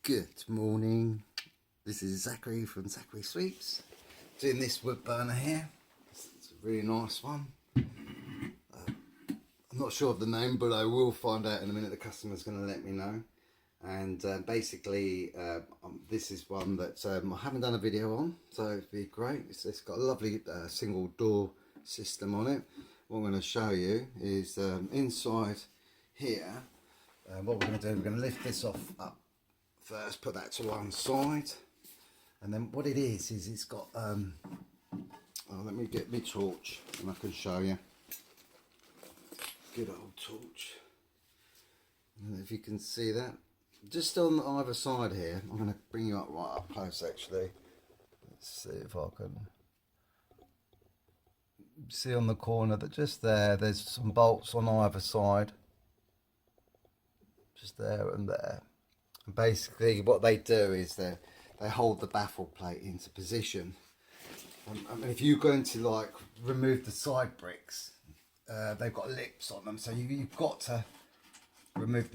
Good morning, this is Zachary from Zachary Sweeps, doing this wood burner here. It's a really nice one. I'm not sure of the name, but I will find out in a minute. The customer's going to let me know. And basically this is one that I haven't done a video on, so it'd be great. It's got a lovely single door system on it. What I'm going to show you is inside here, what we're going to do, we're going to lift this off up first, put that to one side, and then what it is it's got let me get my torch and I can show you. Good old torch. And if you can see that, just on either side here, I'm going to bring you up right up close actually. Let's see if I can see on the corner that just there's some bolts on either side, just there and there. And basically what they do is they hold the baffle plate into position. I mean, if you're going to like remove the side bricks, they've got lips on them, so you've got to remove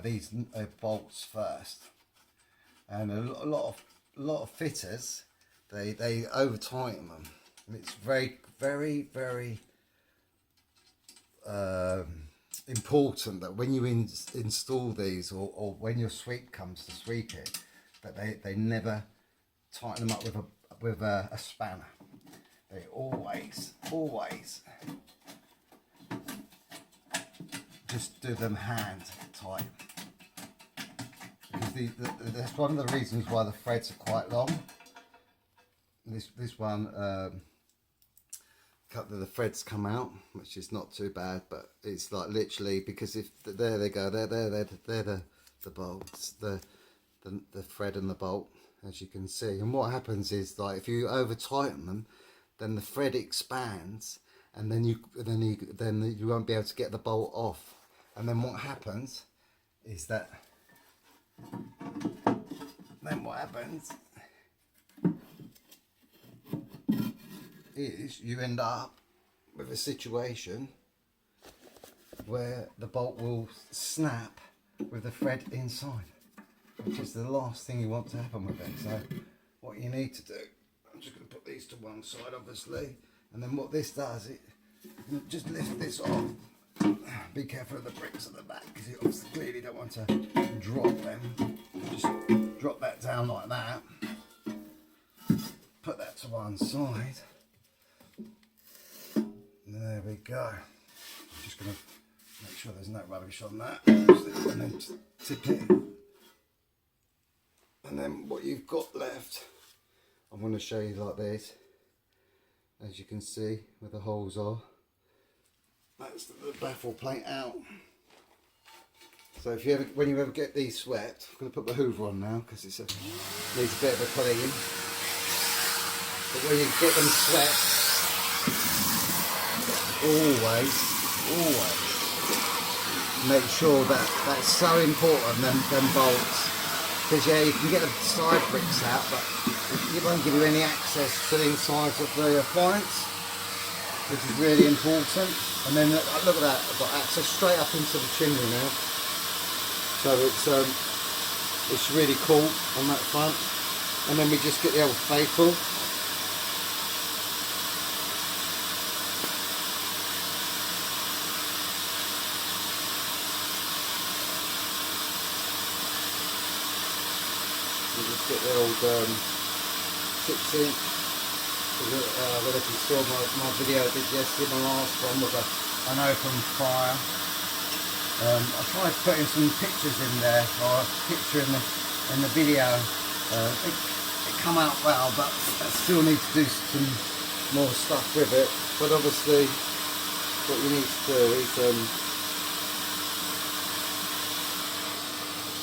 these bolts first. And a lot of fitters they over tighten them, and it's very important that when you install these, or when your sweep comes to sweep it, that they never tighten them up with a spanner. They always just do them hand tight, because that's one of the reasons why the threads are quite long. This one, the threads come out, which is not too bad, but it's like literally, because if there they go, they're the bolts, the thread and the bolt, as you can see. And what happens is, like, if you over tighten them, then the thread expands, and then you won't be able to get the bolt off. And then what happens is that is you end up with a situation where the bolt will snap with the thread inside, which is the last thing you want to happen with it. So what you need to do, I'm just going to put these to one side obviously, and then what this does, it just lift this off. Be careful of the bricks at the back, because you obviously clearly don't want to drop them. Just drop that down like that, put that to one side. There we go. I'm just going to make sure there's no rubbish on that, and then tip it. And then what you've got left, I'm going to show you like this. As you can see where the holes are, that's the baffle plate out. So if you when you ever get these swept, I'm going to put the hoover on now because it needs a bit of a clean. But when you get them swept, always make sure that's so important, them bolts, because yeah, you can get the side bricks out, but it won't give you any access to the insides of the appliance, which is really important. And then look at that, I've got access straight up into the chimney now, so it's really cool on that front. And then we just get the old faithful. You just get the old 6-inch. Whether you saw my video I did yesterday, my last one was an open fire. I tried putting some pictures in there, or a picture in the video. It come out well, but I still need to do some more stuff with it. But obviously what you need to do is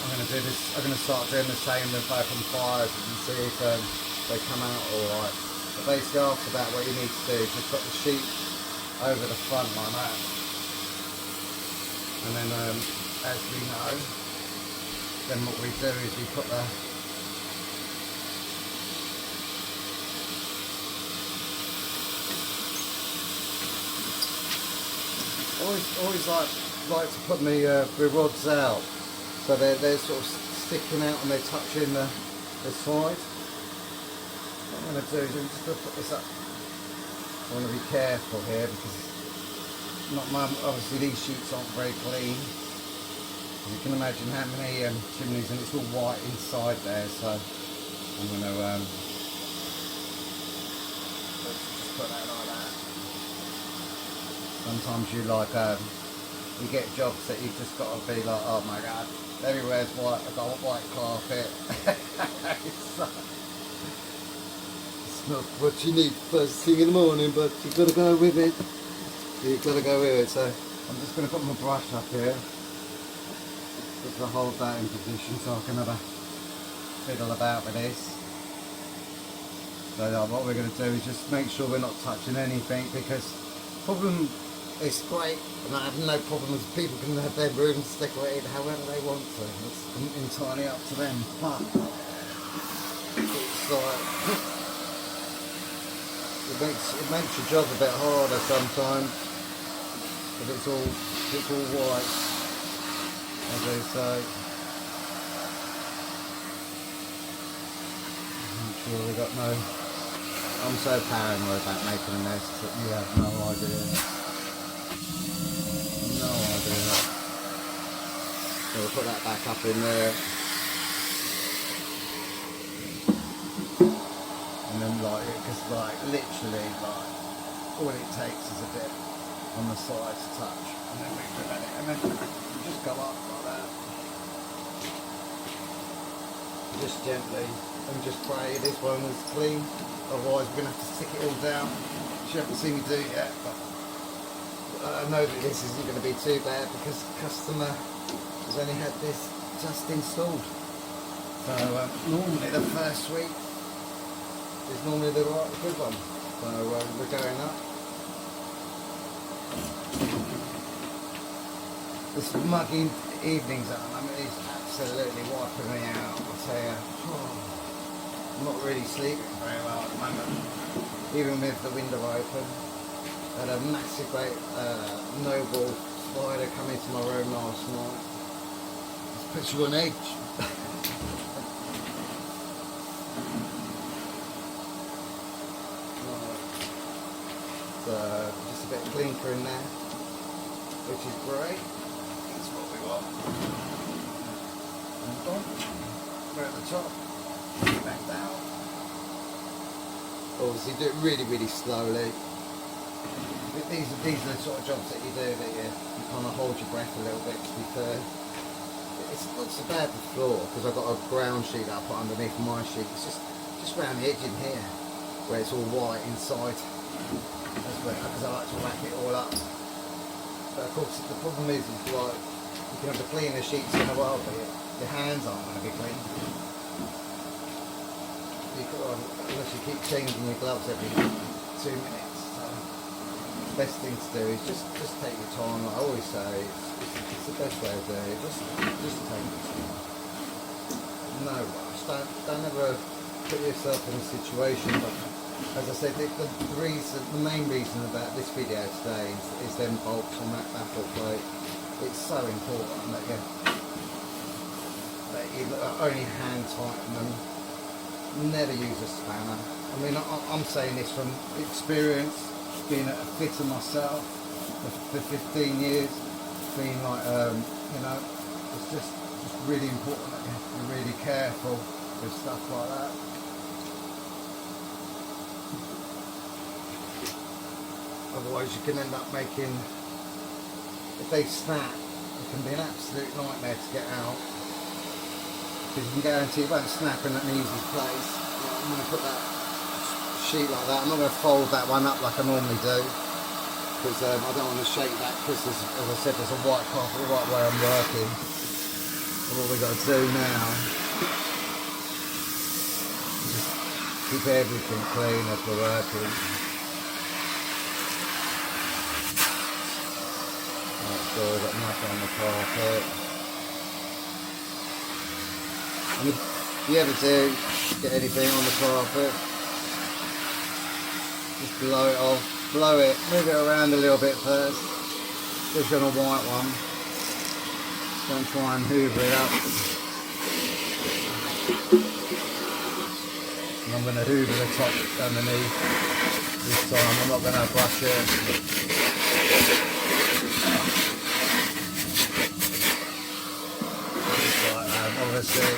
I'm going to start doing the same with open fires and see if they come out alright. But basically after that, what you need to do is just put the sheet over the front like that. And then as we know, then what we do is we put the always like to put my rods out, so they're sort of sticking out and they're touching the side. What I'm going to do is I'm just going to put this up. I want to be careful here because obviously these sheets aren't very clean. You can imagine how many chimneys, and it's all white inside there, so I'm going to just put that like that. Sometimes you you get jobs that you've just got to be like, oh my god, everywhere's white, I've got a white carpet. It's not what you need first thing in the morning, but you've got to go with it. You've got to go with it. So I'm just going to put my brush up here just to hold that in position so I can have a fiddle about with this. So what we're going to do is just make sure we're not touching anything, because problem is great, and I have no problems. People can have their rooms decorated however they want to. It's entirely up to them. But it's like it makes your job a bit harder sometimes if it's all white, as they say. I'm sure we got no. I'm so paranoid about making a mess that you have no idea. No idea. So we'll put that back up in there. And then because literally all it takes is a bit on the side to touch. And then we prevent it. And then you just go up like that. Just gently. And just pray this one is clean. Otherwise we're going to have to stick it all down. You haven't seen me do it yet, but I know that this isn't going to be too bad because the customer has only had this just installed. So normally the first week is normally the good one. So we're going up. This muggy evenings at the moment is absolutely wiping me out. I'll tell you. I'm not really sleeping very well at the moment, even with the window open. I had a massive great noble spider come into my room last night. This puts you on edge. So just a bit of clinker in there, which is great. That's what we want. And boom, we're at the top. Back down. Obviously do it really slowly. These are the sort of jobs that you do that you kind of hold your breath a little bit, to be fair. It's not so bad the floor, because I've got a ground sheet that I put underneath my sheet. It's just around the edge in here where it's all white inside. That's where, because I like to wrap it all up. But of course the problem is like you can have the cleaner sheets in a while, but your hands aren't going to be clean. Unless you keep changing your gloves every 2 minutes. So the best thing to do is just take your time. Like I always say, it's the best way of doing it. Just take your time. No rush. Don't ever put yourself in a situation. But as I said, the main reason about this video today is them bolts on that baffle plate. It's so important that you only hand tighten them. Never use a spanner. I mean, I'm saying this from experience, being a fitter myself for 15 years, being like, it's just really important that you're really careful with stuff like that. Otherwise you can end up making, if they snap, it can be an absolute nightmare to get out. Because you can guarantee it won't snap in an easy place. I'm going to put that sheet like that. I'm not going to fold that one up like I normally do, because I don't want to shake that, because as I said, there's a white carpet right where I'm working. And what we've got to do now is just keep everything clean as we're working. Make sure we've got nothing on the carpet. And if you ever do get anything on the carpet, just blow it off, blow it, move it around a little bit first, especially on a white one. Don't try and hoover it up. And I'm going to hoover the top underneath this time. I'm not going to brush it. Just like that, obviously.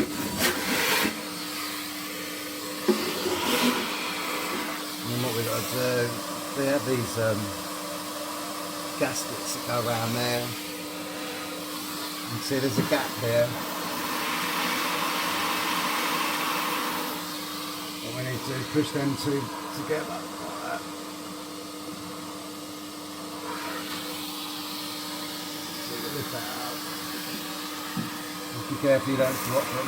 And then what we've got to do, they have these gaskets that go around there. You can see there's a gap here. What we need to do is push them two together like that. So we lift that up. Just be careful you don't drop them.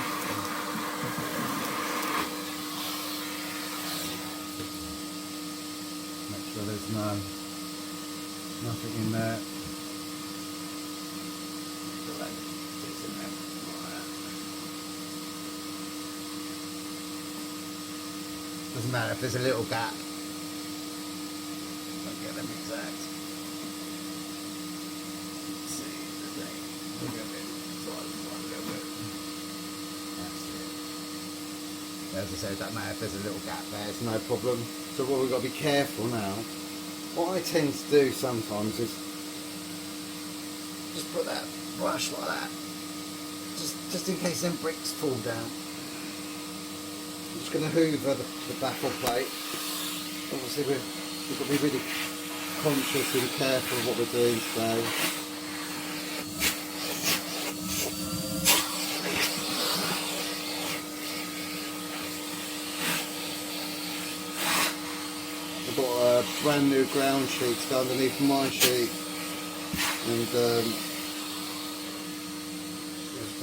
Make sure there's nothing in there. Doesn't matter if there's a little gap. Don't get them exact. Let's see, look at it. That's it. As I say, it doesn't matter if there's a little gap there, it's no problem. So what we've got to be careful now. What I tend to do sometimes is just put that brush like that. Just in case them bricks fall down. I'm just going to hoover the baffle plate. Obviously we've got to be really conscious and careful of what we're doing today. I've got a brand new ground sheet to go underneath my sheet, and it's the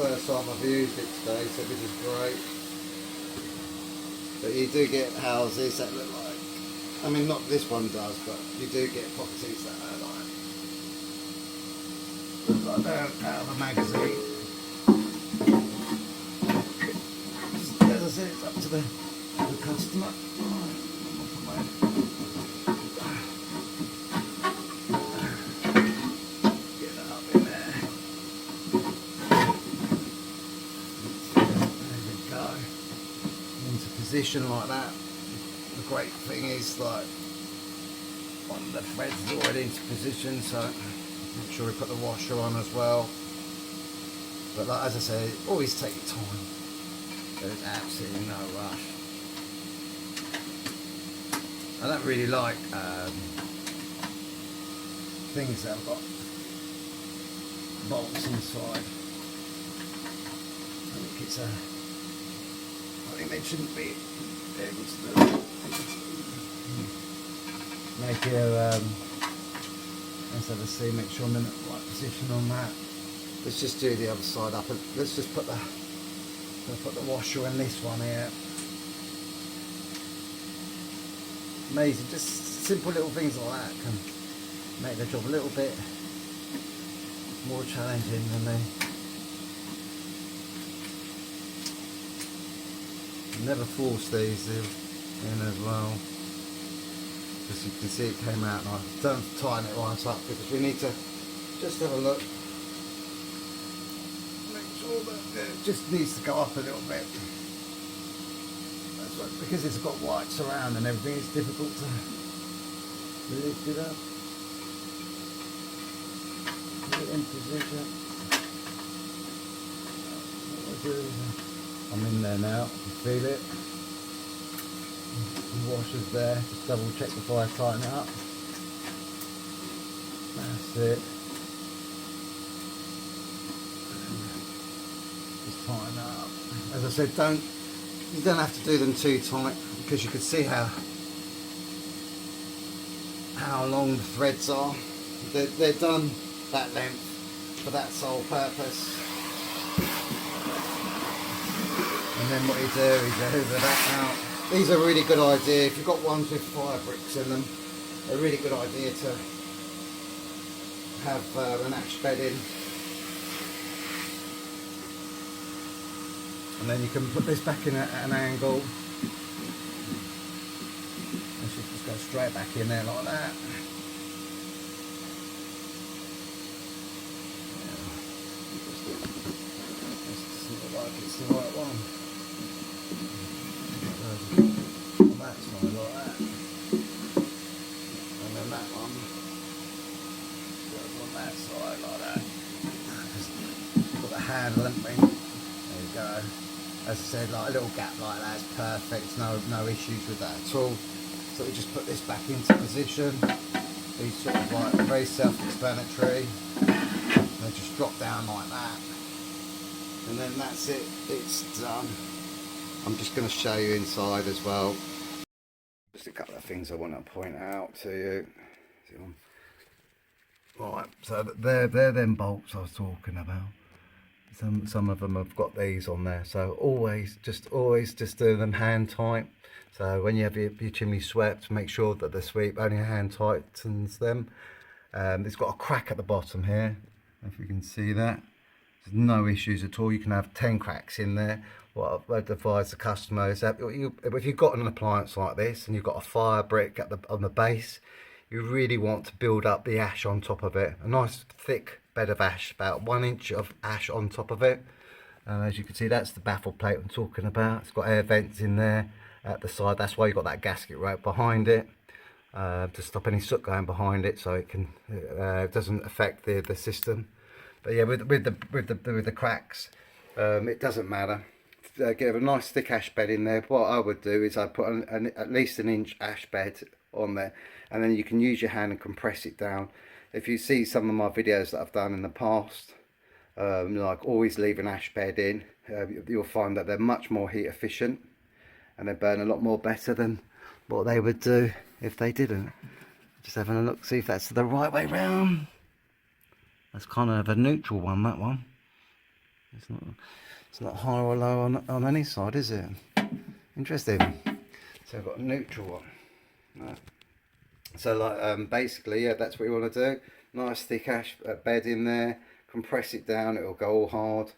first time I've used it today, so this is great. But you do get houses that look like, I mean not this one does, but you do get properties that are like, look like they're out of a magazine. As I said, it's up to the customer. Get that up in there. There we go. Into position like that. The great thing is like one of the threads is already into position, so make sure we put the washer on as well. But like, as I say, always take your time. There's absolutely no rush. I don't really like things that have got bolts inside. I think they shouldn't be able to do it. Make it, let's have a see, make sure I'm in the right position on that. Let's just do the other side up, and let's just put the washer in this one here. Amazing, just simple little things like that can make the job a little bit more challenging than they. Never force these in as well, because you can see it came out, and I don't tighten it right up because we need to just have a look, make sure that it just needs to go up a little bit. That's right, because it's got whites around and everything, it's difficult to lift it up. Put it in position. What I do is I'm in there now, you feel it. The washer's there, just double check before I tighten it up. That's it. Just tighten that up. As I said, you don't have to do them too tight, because you can see how long the threads are. They're done that length for that sole purpose. And then what you do is you hoover that out. These are a really good idea. If you've got ones with fire bricks in them, they're a really good idea to have an ash bed in. And then you can put this back in at an angle. And should just go straight back in there like that. Doesn't look like it's the right one. handle, haven't we? There you go. As I said, like a little gap like that is perfect. No issues with that at all. So we just put this back into position. These sort of like very self-explanatory. They just drop down like that, and then that's it. It's done. I'm just going to show you inside as well. Just a couple of things I want to point out to you. Right, so they're them bolts I was talking about. Some of them have got these on there, so always just do them hand tight. So when you have your chimney swept, make sure that the sweep only hand tightens them. It's got a crack at the bottom here, if you can see that. There's no issues at all. You can have 10 cracks in there. What I'd advise the customer is that if you've got an appliance like this and you've got a fire brick on the base, you really want to build up the ash on top of it. A nice thick bed of ash, about 1 inch of ash on top of it. As you can see, that's the baffle plate I'm talking about. It's got air vents in there at the side. That's why you've got that gasket rope behind it, to stop any soot going behind it, so it can doesn't affect the system. But yeah, with the cracks, it doesn't matter. Get a nice thick ash bed in there. What I would do is I'd put at least 1 inch ash bed on there, and then you can use your hand and compress it down. If you see some of my videos that I've done in the past, like always leave an ash bed in, you'll find that they're much more heat efficient and they burn a lot more better than what they would do if they didn't. Just having a look, see if that's the right way round. That's kind of a neutral one, that one. It's not high or low on any side, is it? Interesting. So I've got a neutral one. No. So like basically, yeah, that's what you want to do. Nice thick ash bed in there. Compress it down. It'll go all hard,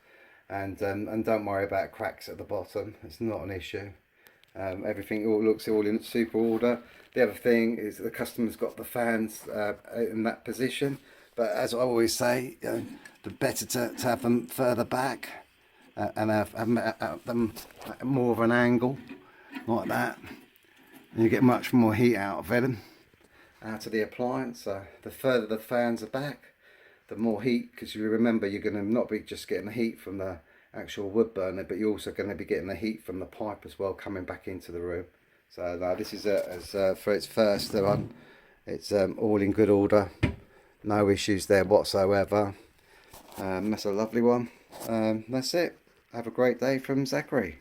and don't worry about cracks at the bottom. It's not an issue. Everything looks all in super order. The other thing is the customer's got the fans in that position. But as I always say, the better to have them further back and have them at more of an angle like that. And you get much more heat out of them, out of the appliance. So the further the fans are back, the more heat, because you remember you're going to not be just getting the heat from the actual wood burner, but you're also going to be getting the heat from the pipe as well coming back into the room. So now this is for its first one. It's all in good order. No issues there whatsoever. That's a lovely one. That's it. Have a great day from Zachary.